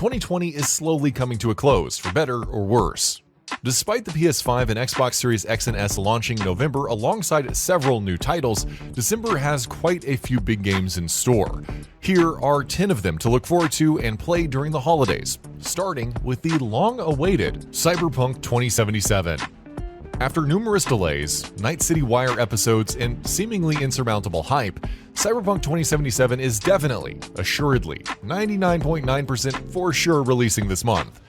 2020 is slowly coming to a close, for better or worse. Despite the PS5 and Xbox Series X and S launching in November alongside several new titles, December has quite a few big games in store. Here are 10 of them to look forward to and play during the holidays, starting with the long-awaited Cyberpunk 2077. After numerous delays, Night City Wire episodes, and seemingly insurmountable hype, Cyberpunk 2077 is definitely, assuredly, 99.9% for sure releasing this month.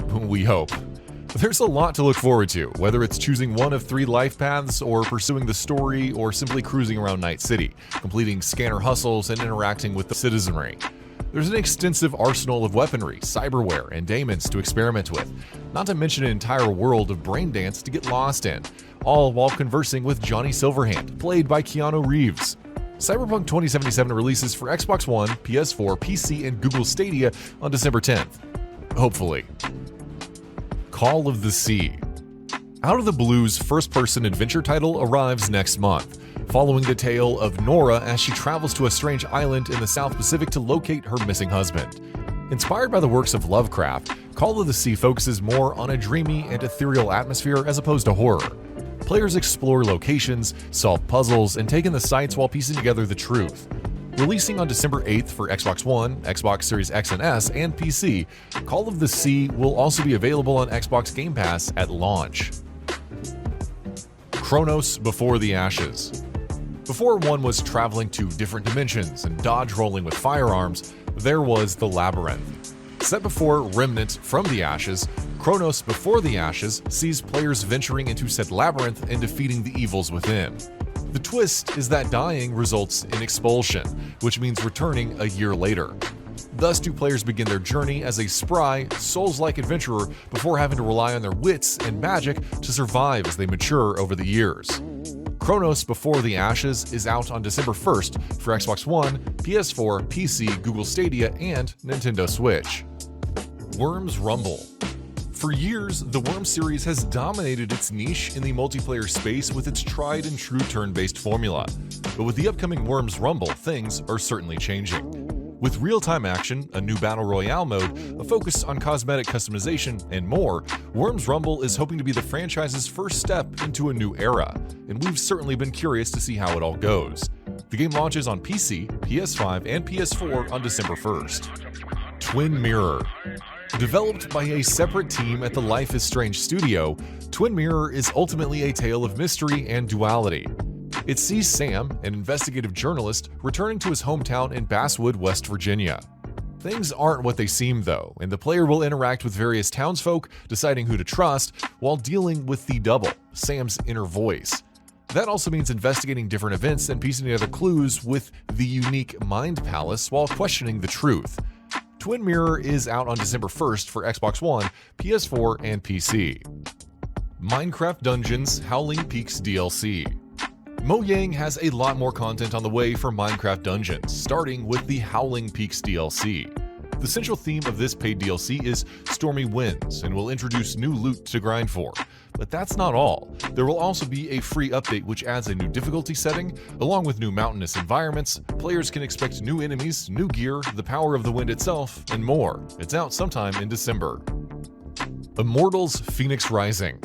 We hope. There's a lot to look forward to, whether it's choosing one of 3 life paths, or pursuing the story, or simply cruising around Night City, completing scanner hustles and interacting with the citizenry. There's an extensive arsenal of weaponry, cyberware, and daemons to experiment with, not to mention an entire world of brain dance to get lost in, all while conversing with Johnny Silverhand, played by Keanu Reeves. Cyberpunk 2077 releases for Xbox One, PS4, PC, and Google Stadia on December 10th. Hopefully. Call of the Sea. Out of the Blue's first-person adventure title arrives next month, following the tale of Nora as she travels to a strange island in the South Pacific to locate her missing husband. Inspired by the works of Lovecraft, Call of the Sea focuses more on a dreamy and ethereal atmosphere as opposed to horror. Players explore locations, solve puzzles, and take in the sights while piecing together the truth. Releasing on December 8th for Xbox One, Xbox Series X and S, and PC, Call of the Sea will also be available on Xbox Game Pass at launch. Chronos Before the Ashes. Before one was traveling to different dimensions and dodge rolling with firearms, there was the Labyrinth. Set before Remnant from the Ashes, Chronos Before the Ashes sees players venturing into said labyrinth and defeating the evils within. The twist is that dying results in expulsion, which means returning a year later. Thus do players begin their journey as a spry, Souls-like adventurer before having to rely on their wits and magic to survive as they mature over the years. Chronos Before the Ashes is out on December 1st for Xbox One, PS4, PC, Google Stadia, and Nintendo Switch. Worms Rumble. For years, the Worms series has dominated its niche in the multiplayer space with its tried and true turn-based formula. But with the upcoming Worms Rumble, things are certainly changing. With real-time action, a new Battle Royale mode, a focus on cosmetic customization, and more, Worms Rumble is hoping to be the franchise's first step into a new era, and we've certainly been curious to see how it all goes. The game launches on PC, PS5, and PS4 on December 1st. Twin Mirror. Developed by a separate team at the Life is Strange studio, Twin Mirror is ultimately a tale of mystery and duality. It sees Sam, an investigative journalist, returning to his hometown in Basswood, West Virginia. Things aren't what they seem though, and the player will interact with various townsfolk, deciding who to trust, while dealing with the double, Sam's inner voice. That also means investigating different events and piecing together clues with the unique Mind Palace while questioning the truth. Twin Mirror is out on December 1st for Xbox One, PS4, and PC. Minecraft Dungeons Howling Peaks DLC. Mojang has a lot more content on the way for Minecraft Dungeons, starting with the Howling Peaks DLC. The central theme of this paid DLC is stormy winds and will introduce new loot to grind for. But that's not all. There will also be a free update which adds a new difficulty setting, along with new mountainous environments. Players can expect new enemies, new gear, the power of the wind itself, and more. It's out sometime in December. Immortals Phoenix Rising.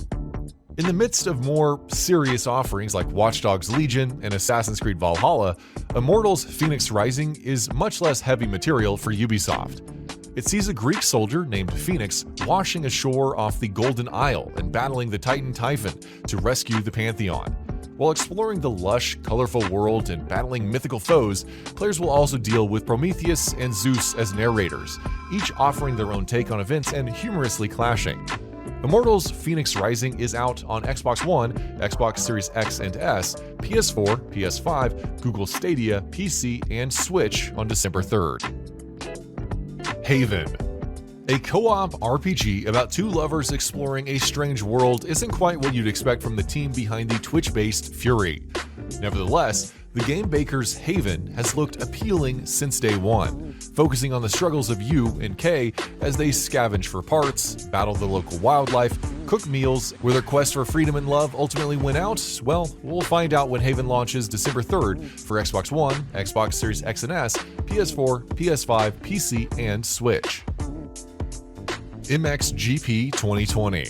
In the midst of more serious offerings like Watch Dogs Legion and Assassin's Creed Valhalla, Immortals Phoenix Rising is much less heavy material for Ubisoft. It sees a Greek soldier named Phoenix washing ashore off the Golden Isle and battling the Titan Typhon to rescue the Pantheon. While exploring the lush, colorful world and battling mythical foes, players will also deal with Prometheus and Zeus as narrators, each offering their own take on events and humorously clashing. Immortals Phoenix Rising is out on Xbox One, Xbox Series X and S, PS4, PS5, Google Stadia, PC, and Switch on December 3rd. Haven. A co-op RPG about two lovers exploring a strange world isn't quite what you'd expect from the team behind the Twitch-based Fury. Nevertheless, the game maker's Haven has looked appealing since day one, focusing on the struggles of U and K as they scavenge for parts, battle the local wildlife, cook meals. Will their quest for freedom and love ultimately win out? Well, we'll find out when Haven launches December 3rd for Xbox One, Xbox Series X and S, PS4, PS5, PC, and Switch. MXGP 2020.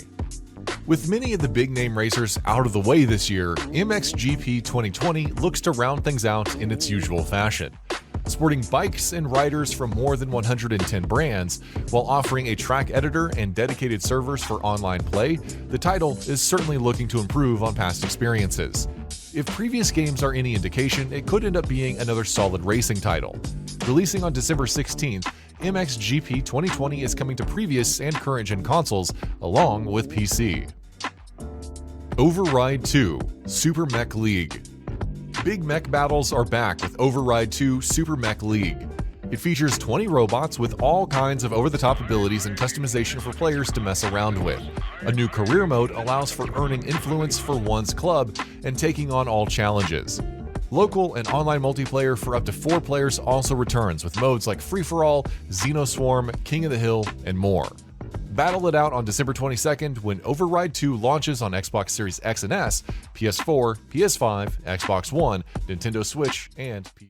With many of the big-name racers out of the way this year, MXGP 2020 looks to round things out in its usual fashion. Sporting bikes and riders from more than 110 brands, while offering a track editor and dedicated servers for online play, the title is certainly looking to improve on past experiences. If previous games are any indication, it could end up being another solid racing title. Releasing on December 16th, MXGP 2020 is coming to previous and current-gen consoles, along with PC. Override 2 Super Mech League. Big mech battles are back with Override 2 Super Mech League. It features 20 robots with all kinds of over-the-top abilities and customization for players to mess around with. A new career mode allows for earning influence for one's club and taking on all challenges. Local and online multiplayer for up to 4 players also returns with modes like Free-for-All, Xenoswarm, King of the Hill, and more. Battle it out on December 22nd when Override 2 launches on Xbox Series X and S, PS4, PS5, Xbox One, Nintendo Switch, and PC.